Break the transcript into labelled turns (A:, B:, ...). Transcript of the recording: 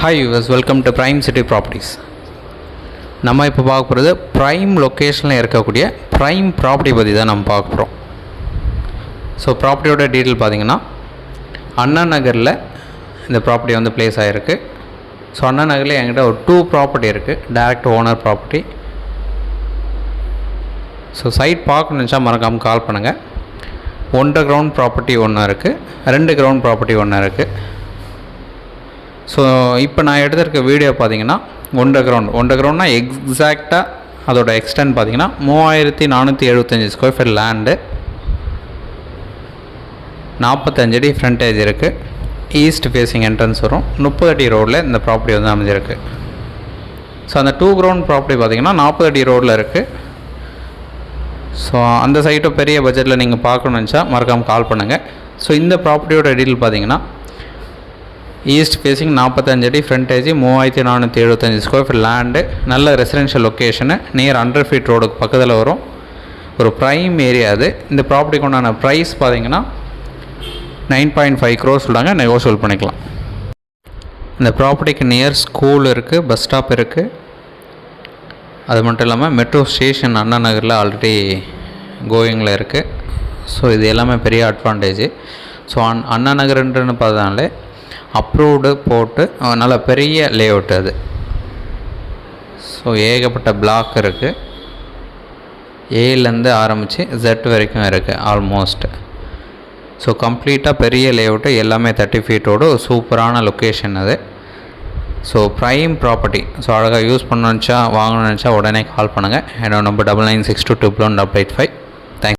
A: Hi viewers, welcome to prime city properties. நம்ம இப்போ பார்க்க போகிறது ப்ரைம் லொக்கேஷனில் இருக்கக்கூடிய ப்ரைம் ப்ராப்பர்ட்டி பற்றி தான் நம்ம பார்க்க போகிறோம். ஸோ ப்ராப்பர்ட்டியோட டீட்டெயில் பார்த்திங்கன்னா, அண்ணா நகரில் இந்த ப்ராப்பர்ட்டி வந்து பிளேஸ் ஆகிருக்கு. ஸோ அண்ணா நகரில் என்கிட்ட ஒரு 2 ப்ராப்பர்ட்டி இருக்குது, direct owner property. So site பார்க்கணுச்சா மறக்காமல் கால் பண்ணுங்கள். 1.5 கிரவுண்ட் ப்ராப்பர்ட்டி ஒன்று இருக்குது, 2 கிரவுண்ட் ப்ராப்பர்ட்டி ஒன்று இருக்குது. ஸோ இப்போ நான் எடுத்திருக்க வீடியோ பார்த்தீங்கன்னா 1.5 கிரவுண்ட்னா எக்ஸாக்டாக அதோட எக்ஸ்டென்ட் பார்த்தீங்கன்னா 3475 ஸ்கொயர் ஃபீட் லேண்டு, 45 அடி ஃப்ரண்டேஜ் இருக்குது. ஈஸ்ட் ஃபேஸிங் என்ட்ரன்ஸ் வரும். 30 அடி ரோடில் இந்த ப்ராப்பர்ட்டி வந்து அமைஞ்சிருக்கு. ஸோ அந்த 2 கிரவுண்ட் ப்ராப்பர்ட்டி பார்த்திங்கன்னா 40 அடி ரோடில் இருக்குது. ஸோ அந்த சைட்டும் பெரிய பட்ஜெட்டில் நீங்கள் பார்க்கணுன்னு நினச்சா மறக்காமல் கால் பண்ணுங்கள். ஸோ இந்த ப்ராப்பர்ட்டியோட டீட்டெயில் பார்த்திங்கன்னா, ஈஸ்ட் ஃபேஸிங் 45 அடி ஃப்ரண்டேஜ், 3475 ஸ்கொயர் ஃபீட் லேண்டு, நல்ல ரெசிடென்ஷியல் லொக்கேஷனு, நியர் 100 ஃபீட் ரோடுக்கு பக்கத்தில் வரும். ஒரு ப்ரைம் ஏரியா அது. இந்த ப்ராப்பர்ட்டிக்கு உண்டான ப்ரைஸ் பார்த்திங்கன்னா 9.5 crore சொல்கிறாங்க, நெகோஷியபிள் பண்ணிக்கலாம். இந்த ப்ராப்பர்ட்டிக்கு நியர் ஸ்கூல் இருக்குது, பஸ் ஸ்டாப் இருக்குது. அது மட்டும் இல்லாமல் மெட்ரோ ஸ்டேஷன் அண்ணா நகரில் ஆல்ரெடி கோயிங்கில் இருக்குது. ஸோ இது எல்லாமே பெரிய அட்வான்டேஜ். ஸோ அண்ணா நகர்ன்றன்னு பார்த்ததாலே அப்ரூவ்டு போட்டு நல்ல பெரிய லேஅவுட் அது. ஸோ ஏகப்பட்ட பிளாக் இருக்குது. ஏலேருந்து ஆரம்பித்து Z வரைக்கும் இருக்குது ஆல்மோஸ்ட். ஸோ கம்ப்ளீட்டாக பெரிய லேஅவுட்டு, எல்லாமே 30 ஃபீட்டோடு சூப்பரான லொக்கேஷன் அது. So prime property. ஸோ அழகாக யூஸ் பண்ணணுச்சா வாங்கணும்னு நினச்சா உடனே கால் பண்ணுங்கள். என்னோட நம்பர் 9962218885.